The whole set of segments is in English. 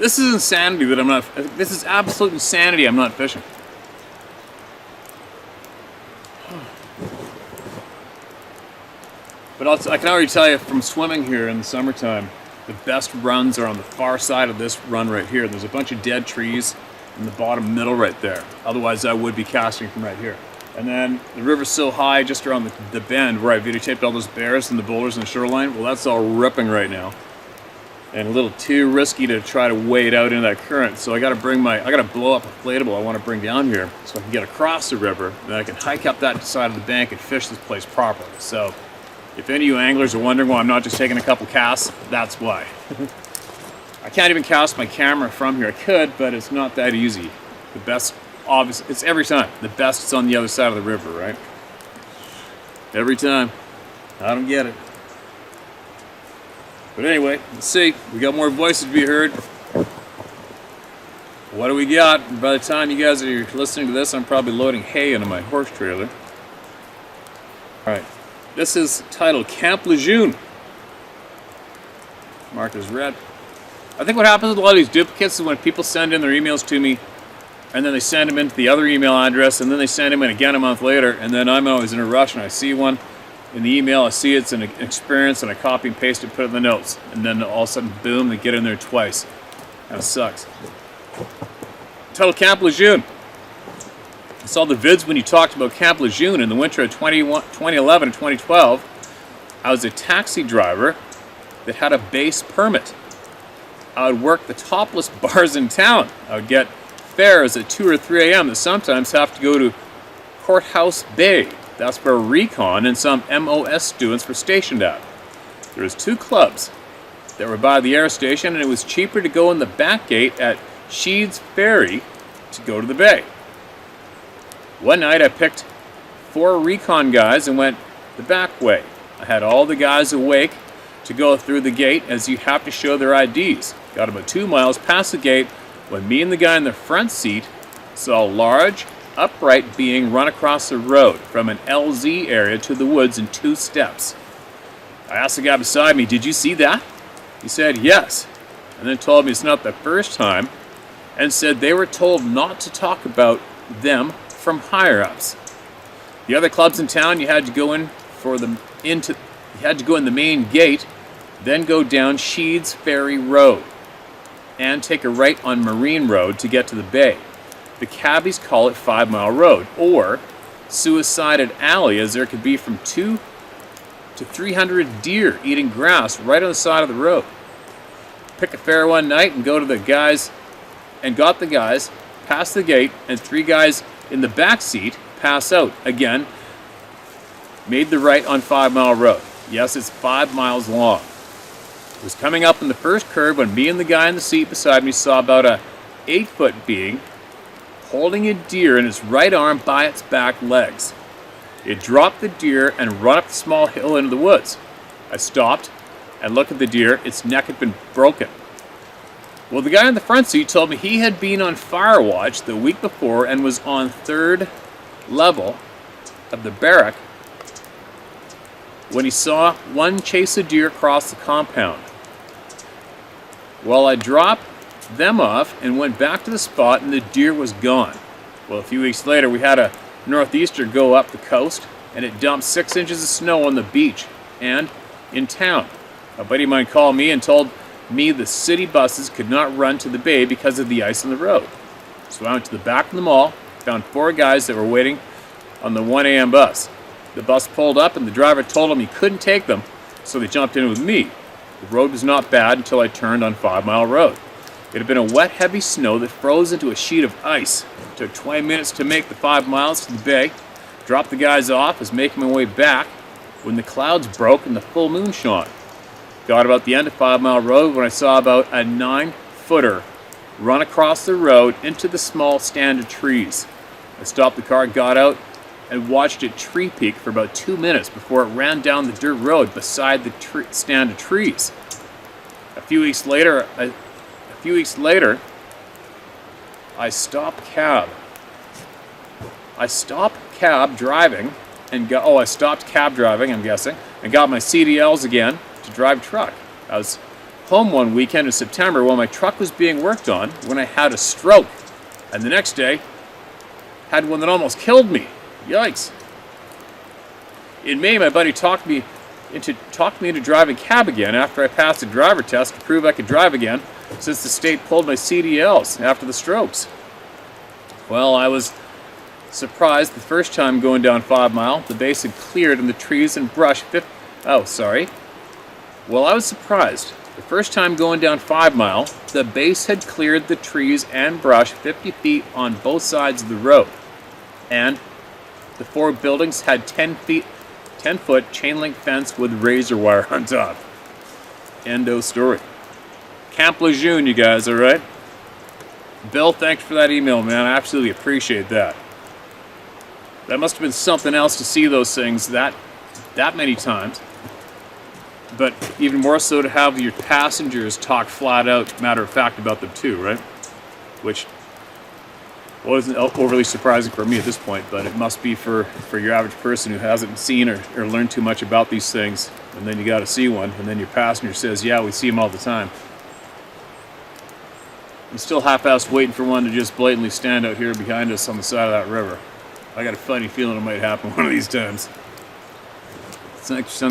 This is insanity that I'm not. This is absolute insanity. I'm not fishing. But I can already tell you from swimming here in the summertime, the best runs are on the far side of this run right here. There's a bunch of dead trees in the bottom middle right there. Otherwise, I would be casting from right here. And then the river's so high just around the bend where I videotaped all those bears and the boulders and the shoreline. Well, that's all ripping right now. And a little too risky to try to wade out into that current. So I gotta blow up a inflatable I want to bring down here so I can get across the river. Then I can hike up that side of the bank and fish this place properly. So if any of you anglers are wondering why I'm not just taking a couple casts, that's why. I can't even cast my camera from here. I could, but it's not that easy. The best, obviously, it's every time. The best is on the other side of the river, right? Every time. I don't get it. But anyway, let's see. We got more voices to be heard. What do we got? By the time you guys are listening to this, I'm probably loading hay into my horse trailer. Alright. This is titled Camp Lejeune. Marked as red. I think what happens with a lot of these duplicates is when people send in their emails to me, and then they send them into the other email address, and then they send them in again a month later, and then I'm always in a rush, and I see one in the email, I see it's an experience, and I copy and paste it, put it in the notes, and then all of a sudden, boom, they get in there twice. That sucks. Titled Camp Lejeune. I saw the vids when you talked about Camp Lejeune in the winter of 2011 and 2012. I was a taxi driver that had a base permit. I would work the topless bars in town. I would get fares at 2 or 3 a.m. that sometimes have to go to Courthouse Bay. That's where Recon and some MOS students were stationed at. There was 2 clubs that were by the air station, and it was cheaper to go in the back gate at Sheeds Ferry to go to the bay. One night I picked 4 Recon guys and went the back way. I had all the guys awake to go through the gate, as you have to show their IDs. Got about 2 miles past the gate when me and the guy in the front seat saw a large upright being run across the road from an LZ area to the woods in 2 steps. I asked the guy beside me, "Did you see that?" He said yes, and then told me it's not the first time, and said they were told not to talk about them from higher-ups. The other clubs in town, you had to go in the main gate, then go down Sheeds Ferry Road and take a right on Marine Road to get to the bay. The cabbies call it 5 Mile Road, or Suicided Alley, as there could be from 2 to 300 deer eating grass right on the side of the road. Pick a fare one night and got the guys past the gate, and 3 guys in the back seat pass out again. Made the right on 5 Mile Road. Yes, it's 5 miles long. It was coming up in the first curve when me and the guy in the seat beside me saw about a 8-foot being holding a deer in its right arm by its back legs. It dropped the deer and run up the small hill into the woods. I stopped and looked at the deer. Its neck had been broken. Well, the guy in the front seat told me he had been on fire watch the week before and was on 3rd level of the barrack when he saw one chase a deer across the compound. Well, I dropped them off and went back to the spot, and the deer was gone. Well, a few weeks later, we had a northeaster go up the coast, and it dumped 6 inches of snow on the beach and in town. A buddy of mine called me and told me the city buses could not run to the bay because of the ice on the road. So I went to the back of the mall, found 4 guys that were waiting on the 1 a.m. bus. The bus pulled up, and the driver told them he couldn't take them, so they jumped in with me. The road was not bad until I turned on 5 Mile Road. It had been a wet, heavy snow that froze into a sheet of ice. It took 20 minutes to make the 5 miles to the bay. Dropped the guys off, was making my way back when the clouds broke and the full moon shone. Got about the end of 5 Mile Road when I saw about a 9-footer run across the road into the small stand of trees. I stopped the car, got out, and watched it tree peak for about 2 minutes before it ran down the dirt road beside the stand of trees. A few weeks later, I stopped cab driving, I'm guessing, and got my CDLs again to drive truck. I was home one weekend in September while my truck was being worked on when I had a stroke. And the next day, had one that almost killed me. Yikes. In May, my buddy talked me into driving cab again after I passed a driver test to prove I could drive again, since the state pulled my CDLs after the strokes. Well, I was surprised the first time going down 5 Mile, the base had cleared and the trees and brush Well, I was surprised. The first time going down 5 Mile, the base had cleared the trees and brush 50 feet on both sides of the road. And the 4 buildings had 10-foot chain link fence with razor wire on top. Endo story. Camp Lejeune, you guys, alright? Bill, thanks for that email, man. I absolutely appreciate that. That must have been something else to see those things that many times. But even more so to have your passengers talk flat out, matter of fact, about them too, right? Which wasn't overly surprising for me at this point, but it must be for your average person who hasn't seen or learned too much about these things. And then you got to see one, and then your passenger says, yeah, we see them all the time. I'm still half-assed waiting for one to just blatantly stand out here behind us on the side of that river. I got a funny feeling it might happen one of these times. Thanks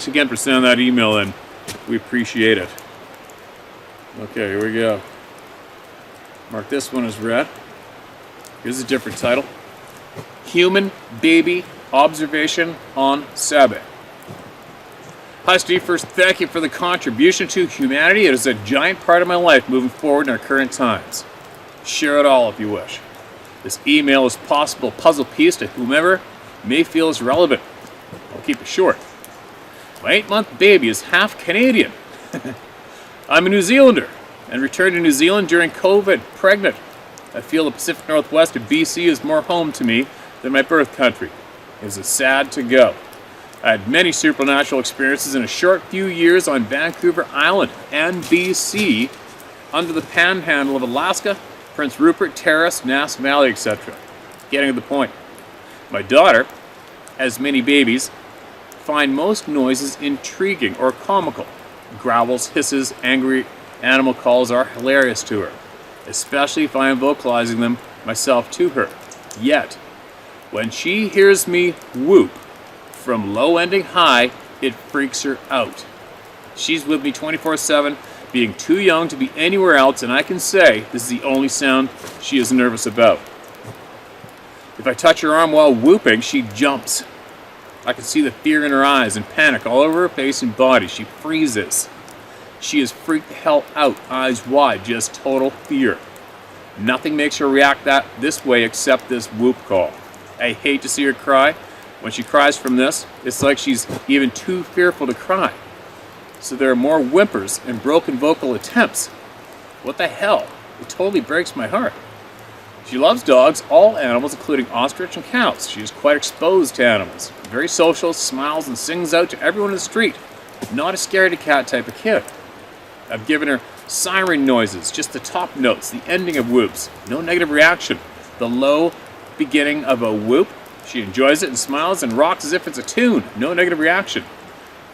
again for sending that email in. We appreciate it. Okay, here we go. Mark this one as read. Here's a different title. Human Baby Observation on Sabbath. Hi Steve, first thank you for the contribution to humanity. It is a giant part of my life moving forward in our current times. Share it all if you wish. This email is a possible puzzle piece to whomever may feel is relevant. I'll keep it short. My 8-month baby is half Canadian. I'm a New Zealander and returned to New Zealand during COVID, pregnant. I feel the Pacific Northwest of BC is more home to me than my birth country. It is sad to go. I had many supernatural experiences in a short few years on Vancouver Island and BC, under the panhandle of Alaska, Prince Rupert Terrace, Nass Valley, etc. Getting to the point. My daughter, as many babies, find most noises intriguing or comical. Growls, hisses, angry animal calls are hilarious to her, especially if I am vocalizing them myself to her. Yet, when she hears me whoop from low ending high, it freaks her out. She's with me 24/7, being too young to be anywhere else, and I can say this is the only sound she is nervous about. If I touch her arm while whooping, she jumps. I can see the fear in her eyes and panic all over her face and body. She freezes. She is freaked the hell out, eyes wide, just total fear. Nothing makes her react this way except this whoop call. I hate to see her cry. When she cries from this, it's like she's even too fearful to cry. So there are more whimpers and broken vocal attempts. What the hell? It totally breaks my heart. She loves dogs, all animals, including ostrich and cows. She is quite exposed to animals. Very social, smiles and sings out to everyone in the street. Not a scaredy cat type of kid. I've given her siren noises, just the top notes, the ending of whoops. No negative reaction. The low beginning of a whoop. She enjoys it and smiles and rocks as if it's a tune. No negative reaction.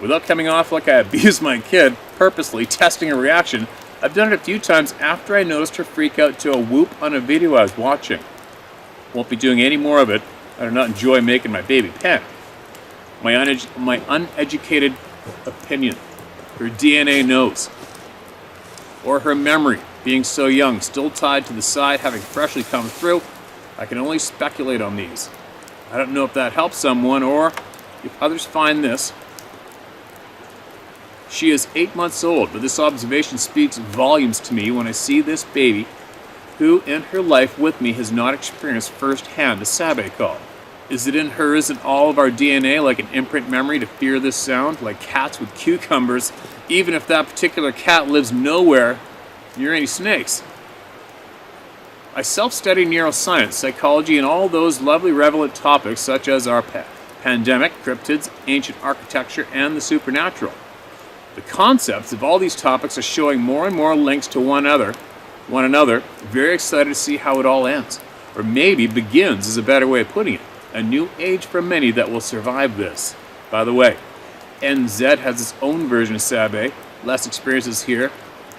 Without coming off like I abused my kid, purposely testing her reaction, I've done it a few times after I noticed her freak out to a whoop on a video I was watching. Won't be doing any more of it. I do not enjoy making my baby panic. My uneducated opinion. Her DNA knows. Or her memory, being so young, still tied to the side, having freshly come through. I can only speculate on these. I don't know if that helps someone or if others find this. She is 8 months old, but this observation speaks volumes to me when I see this baby who in her life with me has not experienced firsthand a Sabbath call. Is it in hers and all of our DNA like an imprint memory to fear this sound, like cats with cucumbers, even if that particular cat lives nowhere near any snakes? I self-study neuroscience, psychology, and all those lovely relevant topics such as our pandemic, cryptids, ancient architecture, and the supernatural. The concepts of all these topics are showing more and more links to one another. Very excited to see how it all ends. Or maybe begins is a better way of putting it. A new age for many that will survive this. By the way, NZ has its own version of Sabbath, less experiences here.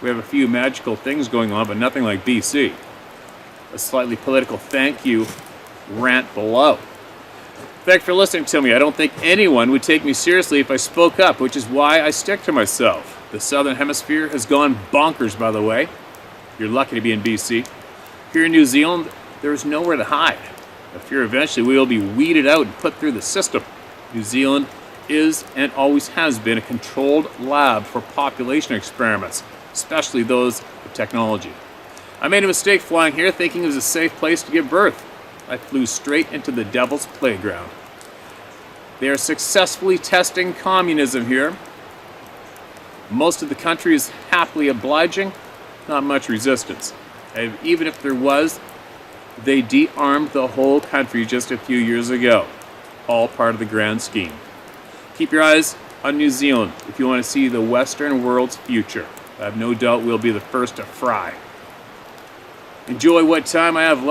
We have a few magical things going on, but nothing like BC. A slightly political thank you rant below. Thanks for listening to me. I don't think anyone would take me seriously if I spoke up, which is why I stick to myself. The Southern Hemisphere has gone bonkers, by the way. You're lucky to be in BC. Here in New Zealand, there is nowhere to hide. I fear eventually we will be weeded out and put through the system. New Zealand is and always has been a controlled lab for population experiments, especially those of technology. I made a mistake flying here thinking it was a safe place to give birth. I flew straight into the devil's playground. They are successfully testing communism here. Most of the country is happily obliging, not much resistance. And even if there was, they de-armed the whole country just a few years ago. All part of the grand scheme. Keep your eyes on New Zealand if you want to see the Western world's future. I have no doubt we'll be the first to fry. Enjoying what time I have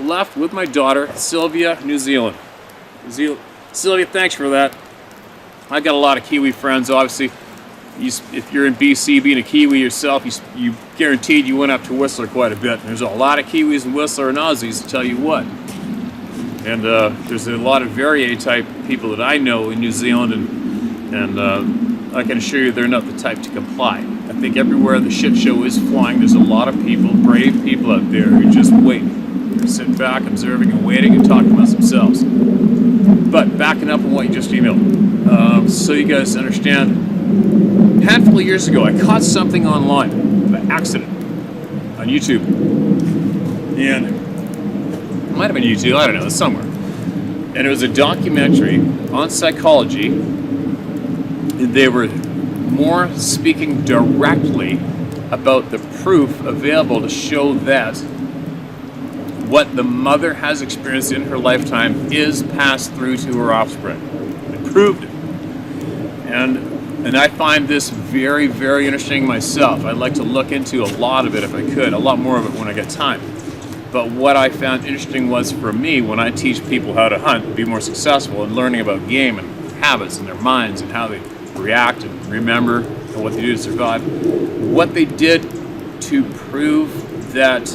left with my daughter, Sylvia, New Zealand. Sylvia, thanks for that. I got a lot of Kiwi friends, obviously. If you're in BC, being a Kiwi yourself, you guaranteed you went up to Whistler quite a bit. There's a lot of Kiwis in Whistler and Aussies, to tell you what. And there's a lot of Verrier type people that I know in New Zealand, and I can assure you they're not the type to comply. I think everywhere the shit show is flying, there's a lot of people, brave people out there who just wait. They're sitting back, observing and waiting and talking amongst themselves. But backing up on what you just emailed, so you guys understand, a handful of years ago I caught something online by accident on YouTube. And it might have been YouTube, I don't know, it was somewhere. And it was a documentary on psychology. And they were more speaking directly about the proof available to show that what the mother has experienced in her lifetime is passed through to her offspring. They proved it. And I find this very, very interesting myself. I'd like to look into a lot of it if I could, a lot more of it when I get time. But what I found interesting was, for me, when I teach people how to hunt and be more successful in learning about game and habits in their minds and how they react and remember and what they do to survive, what they did to prove that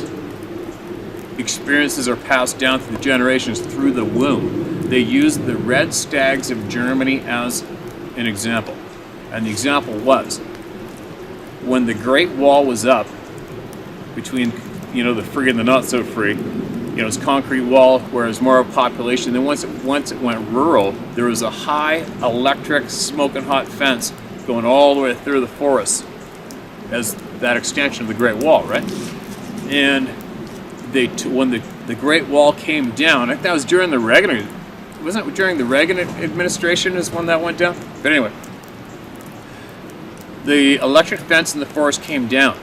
experiences are passed down through the generations through the womb. They used the red stags of Germany as an example. And the example was, when the Great Wall was up between, the free and the not so free, it's concrete wall where there's more population. Then once it went rural, there was a high electric smoking hot fence going all the way through the forest as that extension of the Great Wall, right? And when the Great Wall came down, I think that was during the Reagan, wasn't it during the Reagan administration is when that went down? But anyway, the electric fence in the forest came down,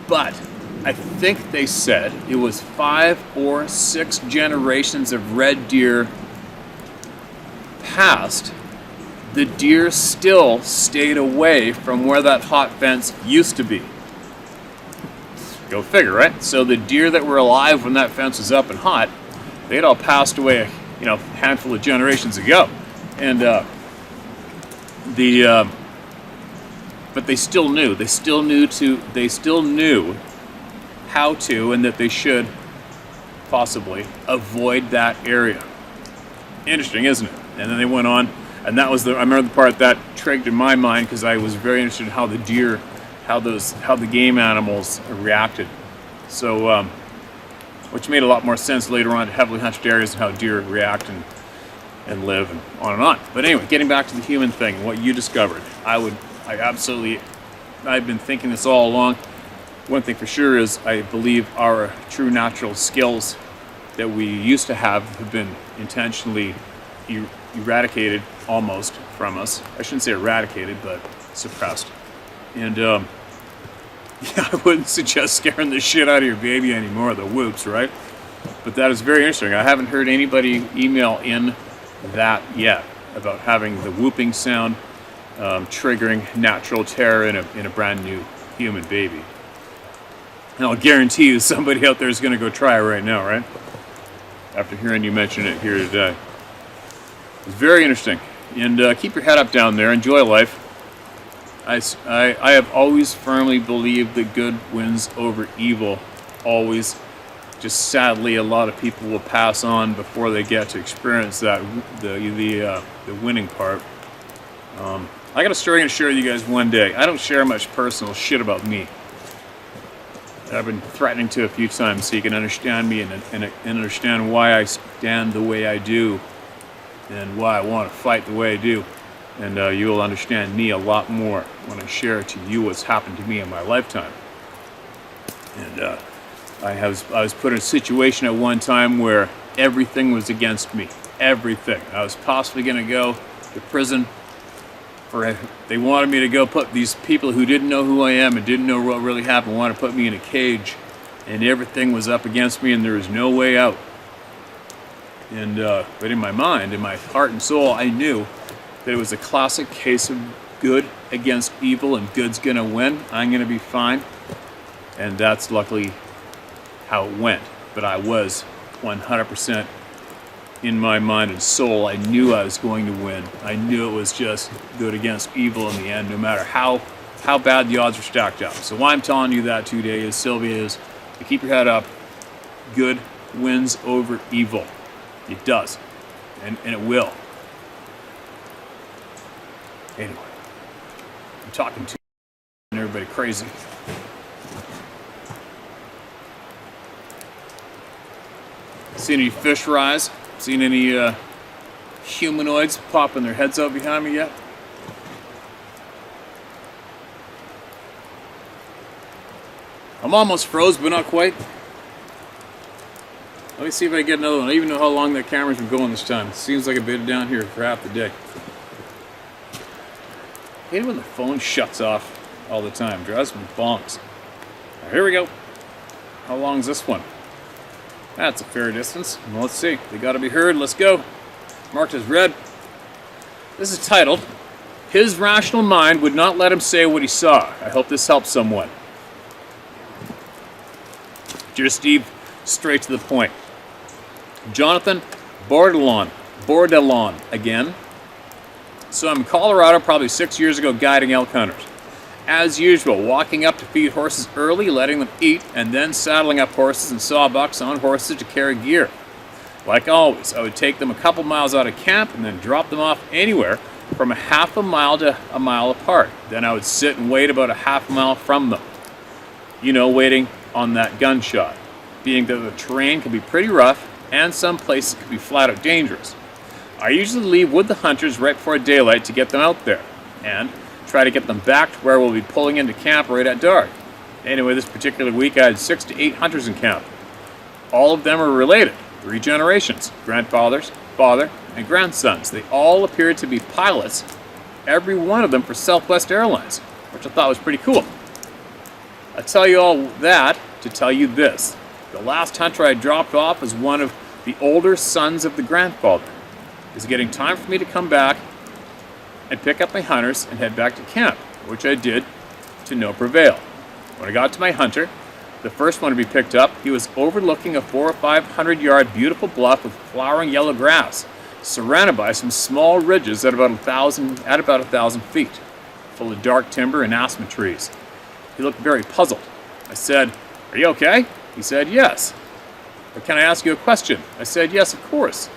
but I think they said it was 5 or 6 generations of red deer passed. The deer still stayed away from where that hot fence used to be. Go figure, right? So the deer that were alive when that fence was up and hot, they'd all passed away, a handful of generations ago. And but they still knew. They still knew how to, and that they should possibly avoid that area. Interesting, isn't it? And then they went on, and that was I remember the part that triggered in my mind, because I was very interested in how the deer, how the game animals reacted. So, which made a lot more sense later on in heavily hunted areas and how deer react and live and on and on. But anyway, getting back to the human thing and what you discovered, I've been thinking this all along. One thing for sure is I believe our true natural skills that we used to have been intentionally eradicated almost from us. I shouldn't say eradicated, but suppressed. And I wouldn't suggest scaring the shit out of your baby anymore, the whoops, right? But that is very interesting. I haven't heard anybody email in that yet about having the whooping sound triggering natural terror in a brand new human baby. And I'll guarantee you somebody out there is going to go try it right now, right? After hearing you mention it here today. It's very interesting. And keep your head up down there. Enjoy life. I have always firmly believed that good wins over evil. Always. Just sadly, a lot of people will pass on before they get to experience that the winning part. I got a story I'm going to share with you guys one day. I don't share much personal shit about me. I've been threatening to a few times so you can understand me and understand why I stand the way I do and why I want to fight the way I do. And you will understand me a lot more when I share to you what's happened to me in my lifetime. And I was put in a situation at one time where everything was against me. Everything. I was possibly going to go to prison. They wanted me to go put these people who didn't know who I am and didn't know what really happened, wanted to put me in a cage. And everything was up against me and there was no way out. And but in my mind, in my heart and soul, I knew that it was a classic case of good against evil and good's going to win. I'm going to be fine. And that's luckily how it went. But I was 100% in my mind and soul. I knew I was going to win. I knew it was just good against evil in the end, no matter how bad the odds were stacked up. So why I'm telling you that today is, Sylvia, is to keep your head up. Good wins over evil. It does. And it will. Anyway, I'm talking to everybody crazy. Seen any fish rise? Seen any humanoids popping their heads out behind me yet? I'm almost froze, but not quite. Let me see if I get another one. I don't even know how long that camera's been going this time. It seems like I've been down here for half the day. I hate when the phone shuts off all the time. It drives me bonks. Right, here we go. How long is this one? That's a fair distance. Well, let's see. They gotta be heard. Let's go. Marked as red. This is titled, His Rational Mind Would Not Let Him Say What He Saw. I hope this helps someone. Dear Steve, straight to the point. Jonathan Bordelon again. So I'm in Colorado probably 6 years ago guiding elk hunters. As usual, walking up to feed horses early, letting them eat, and then saddling up horses and sawbucks on horses to carry gear. Like always, I would take them a couple miles out of camp and then drop them off anywhere from a half a mile to a mile apart. Then I would sit and wait about a half a mile from them. You know, waiting on that gunshot. Being that the terrain can be pretty rough and some places can be flat out dangerous. I usually leave with the hunters right before daylight to get them out there and try to get them back to where we'll be pulling into camp right at dark. Anyway, this particular week I had 6 to 8 hunters in camp. All of them are related, 3 generations, grandfathers, father, and grandsons. They all appeared to be pilots, every one of them for Southwest Airlines, which I thought was pretty cool. I tell you all that to tell you this. The last hunter I dropped off was one of the older sons of the grandfather. It's getting time for me to come back and pick up my hunters and head back to camp, which I did to no prevail. When I got to my hunter, the first one to be picked up, he was overlooking a 400 or 500 yard beautiful bluff with flowering yellow grass, surrounded by some small ridges at about 1,000 feet, full of dark timber and aspen trees. He looked very puzzled. I said, "Are you okay?" He said, "Yes." "But can I ask you a question?" I said, "Yes, of course."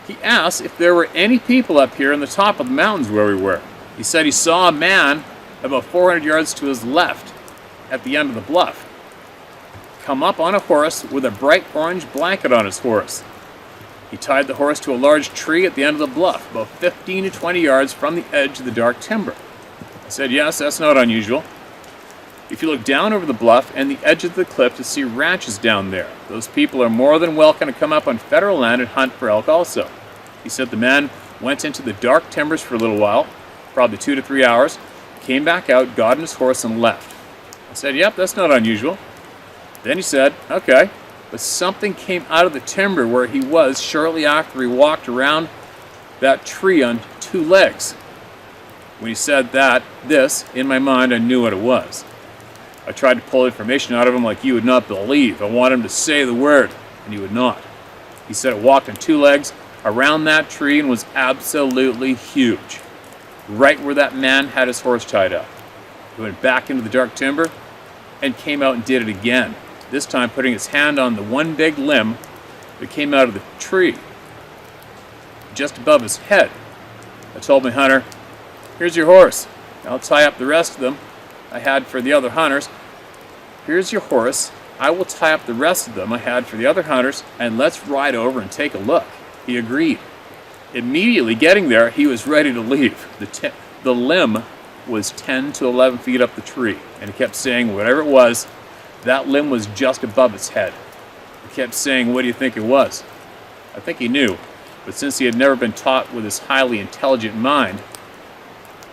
He asked if there were any people up here on the top of the mountains where we were. He said he saw a man about 400 yards to his left at the end of the bluff come up on a horse with a bright orange blanket on his horse. He tied the horse to a large tree at the end of the bluff, about 15 to 20 yards from the edge of the dark timber. I said, "Yes, that's not unusual. If you look down over the bluff and the edge of the cliff to see ranches down there, those people are more than welcome to come up on federal land and hunt for elk also." He said the man went into the dark timbers for a little while, probably 2 to 3 hours, came back out, got on his horse, and left. I said, "Yep, that's not unusual." Then he said, "Okay, but something came out of the timber where he was shortly after he walked around that tree on 2 legs. When he said this, in my mind, I knew what it was. I tried to pull information out of him like you would not believe. I wanted him to say the word, and he would not. He said it walked on 2 legs around that tree and was absolutely huge. right where that man had his horse tied up. He went back into the dark timber and came out and did it again, this time putting his hand on the one big limb that came out of the tree, just above his head. I told my hunter, "Here's your horse. I'll tie up the rest of them I had for the other hunters. Here's your horse. I will tie up the rest of them I had for the other hunters, and let's ride over and take a look." He agreed. Immediately getting there, he was ready to leave. The limb was 10 to 11 feet up the tree, and he kept saying whatever it was, that limb was just above his head. He kept saying, "What do you think it was?" I think he knew, but since he had never been taught with his highly intelligent mind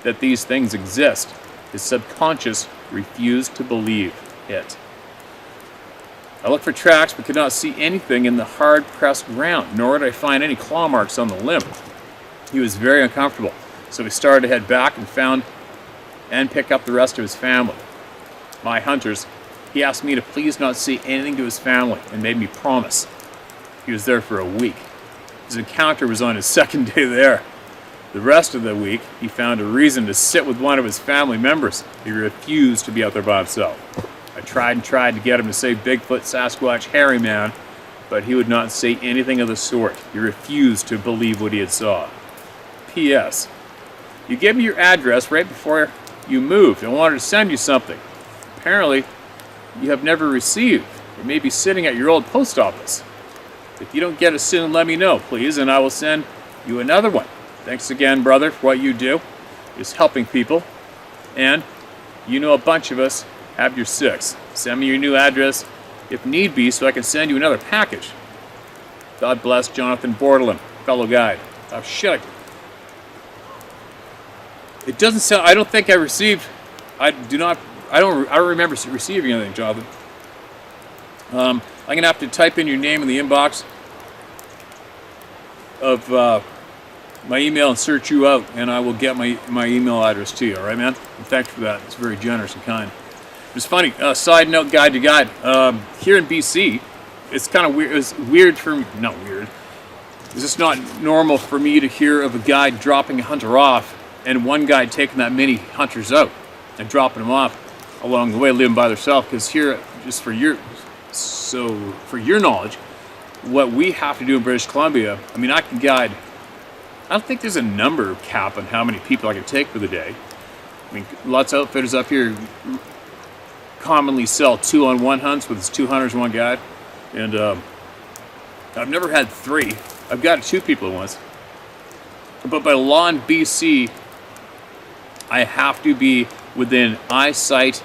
that these things exist, his subconscious refused to believe it. I looked for tracks but could not see anything in the hard-pressed ground, nor did I find any claw marks on the limb. He was very uncomfortable, so we started to head back and pick up the rest of his family. My hunters, he asked me to please not say anything to his family and made me promise. He was there for a week. His encounter was on his second day there. The rest of the week, he found a reason to sit with one of his family members. He refused to be out there by himself. I tried to get him to say Bigfoot, Sasquatch, hairy man, but he would not say anything of the sort. He refused to believe what he had saw. P.S. You gave me your address right before you moved. I wanted to send you something. Apparently, you have never received. It may be sitting at your old post office. If you don't get it soon, let me know, please, and I will send you another one. Thanks again, brother, for what you do. It's helping people. And you know a bunch of us have your 6. Send me your new address if need be so I can send you another package. God bless Jonathan Bordelin, fellow guide. Oh shit. It doesn't sound, I don't think I received, I don't remember receiving anything, Jonathan. I'm going to have to type in your name in the inbox of my email and search you out, and I will get my email address to you, all right, man? And thanks for that. It's very generous and kind. It's funny, side note, guide to guide. Here in BC, it's kind of weird. It's weird for me, not weird. It's just not normal for me to hear of a guide dropping a hunter off and one guy taking that many hunters out and dropping them off along the way, leaving by themselves. Because here, just for your knowledge, what we have to do in British Columbia, I mean, I can guide. I don't think there's a number cap on how many people I can take for the day. I mean, lots of outfitters up here commonly sell 2-on-1 hunts with 2 hunters and 1 guide, and I've never had 3. I've got 2 people at once, but by law in BC, I have to be within eyesight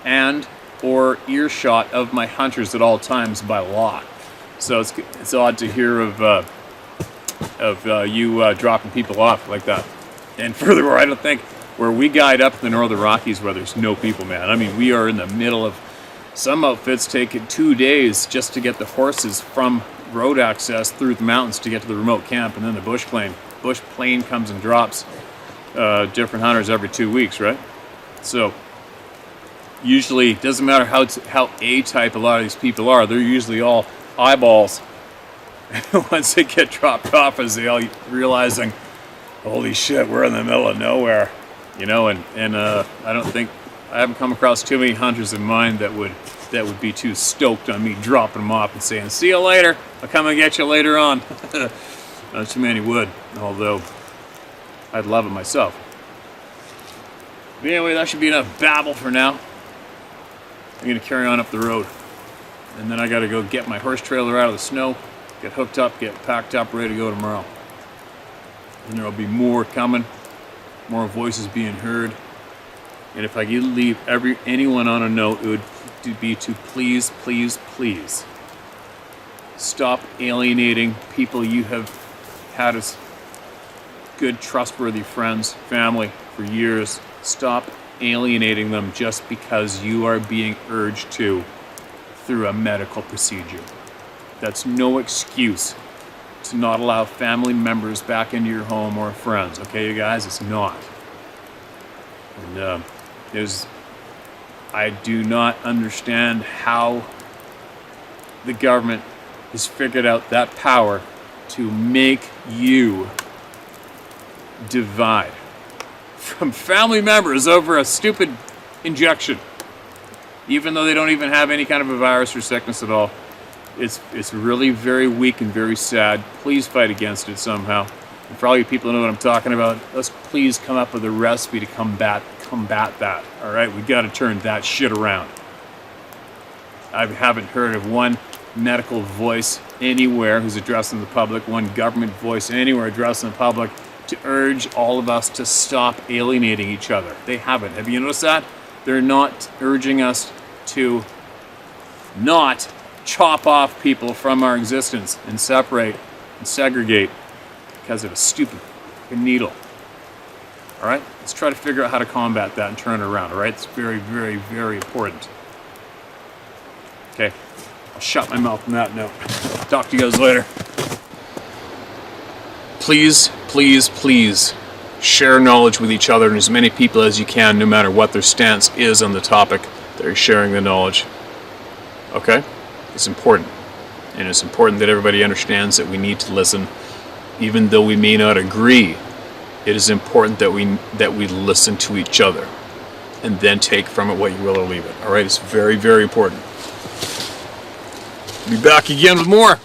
and or earshot of my hunters at all times by law. So it's odd to hear of you dropping people off like that. And furthermore, I don't think where we guide up in the Northern Rockies where there's no people, man. I mean, we are in the middle of, some outfits take 2 days just to get the horses from road access through the mountains to get to the remote camp, and then the bush plane comes and drops different hunters every 2 weeks, right? So usually, it doesn't matter how A-type a lot of these people are, they're usually all eyeballs once they get dropped off, as they all realizing, holy shit, we're in the middle of nowhere, you know. And I haven't come across too many hunters of mine that would be too stoked on me dropping them off and saying, "See you later, I'll come and get you later on." Not too many would, although I'd love it myself. But anyway, that should be enough babble for now. I'm gonna carry on up the road, and then I gotta go get my horse trailer out of the snow, get hooked up, get packed up, ready to go tomorrow. And there'll be more coming, more voices being heard. And if I could leave anyone on a note, it would be to please, please, please stop alienating people you have had as good, trustworthy friends, family for years. Stop alienating them just because you are being urged to through a medical procedure. That's no excuse to not allow family members back into your home or friends, okay, you guys? It's not. And I do not understand how the government has figured out that power to make you divide. from family members over a stupid injection, even though they don't even have any kind of a virus or sickness at all. It's really very weak and very sad. Please fight against it somehow. And for all you people who know what I'm talking about, let's please come up with a recipe to combat that. All right, we got to turn that shit around. I haven't heard of one medical voice anywhere who's addressing the public, one government voice anywhere addressing the public to urge all of us to stop alienating each other. They haven't. Have you noticed that? They're not urging us to not chop off people from our existence and separate and segregate because of a stupid needle. All right? Let's try to figure out how to combat that and turn it around. All right? It's very, very, very important. Okay. I'll shut my mouth on that note. Talk to you guys later. Please, please, please share knowledge with each other and as many people as you can, no matter what their stance is on the topic. They're sharing the knowledge. Okay? It's important. And it's important that everybody understands that we need to listen. Even though we may not agree, it is important that we listen to each other and then take from it what you will or leave it. All right? It's very, very important. Be back again with more.